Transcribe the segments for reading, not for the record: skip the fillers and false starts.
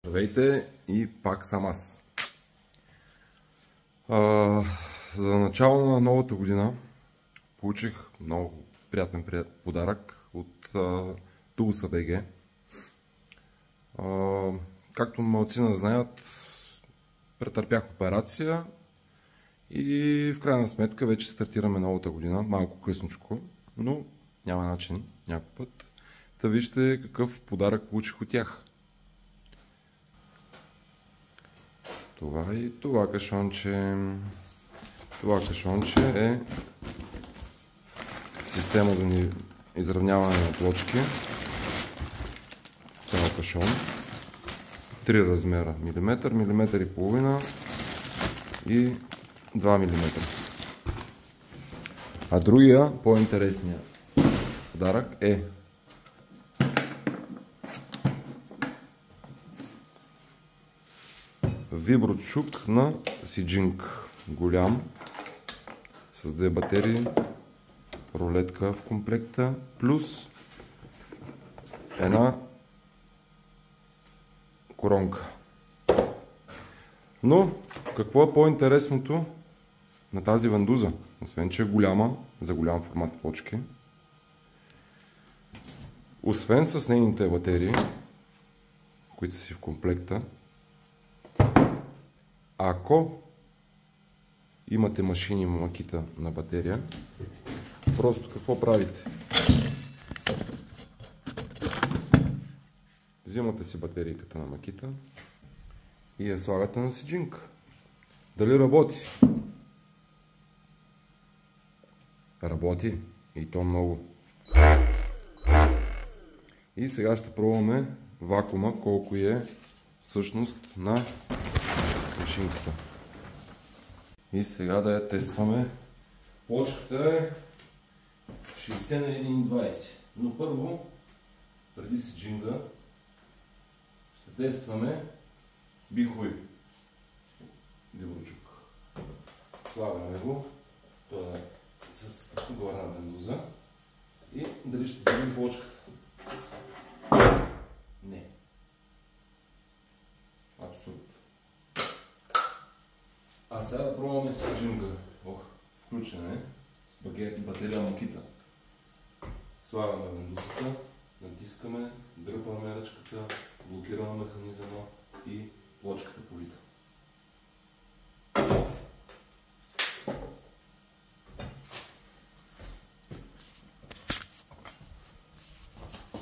Здравейте и пак съм аз. За начало на новата година получих много приятен подарък от Tools BG. Както малцина знаят, претърпях операция и в крайна сметка вече стартираме новата година, малко късничко, но няма начин, някой път. Та вижте какъв подарък получих от тях. Това и това кашонче. Това кашонче е система за изравняване на плочки. Цял кашон. 3 размера. Милиметър, милиметър и половина и 2 мм. А другия, по-интересният подарък е виброчук на Сиджинг. Голям, с 2 батерии, рулетка в комплекта, плюс една коронка. Но какво е по-интересното на тази вандуза? Освен че е голяма, за голям формат плочки, освен с нейните батерии, които са си в комплекта, ако имате машини Makita на батерия, просто какво правите? Взимате си батерийката на Makita и я слагате на Сиджинг. Дали работи? Работи и то много. И сега ще пробваме вакуума, колко е всъщност на машинката. И сега да я тестваме. Плочката е 60 на 1,20. Но първо, преди Сиджинга, ще тестваме бихой виброчук. Слагаме го. Той е с горна вандуза. И дали ще видим плочката. Не. Абсурд. А сега да пробваме Сиджинга. Включен е с батерия Makita. Слагаме вандузата, натискаме, дърпаме ръчката, блокираме механизъма и плочката полита.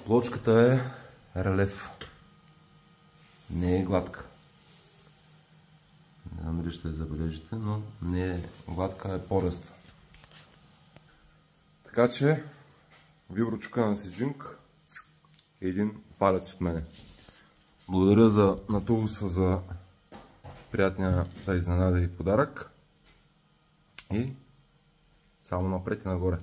Плочката е релеф. Не е гладка. Не знам дали ще я забележите, но не е гладка, е по-ръста. Така че виброчука на Сиджинг е един палец от мене. Благодаря на Tools за приятния изненада и подарък. И само напред и нагоре.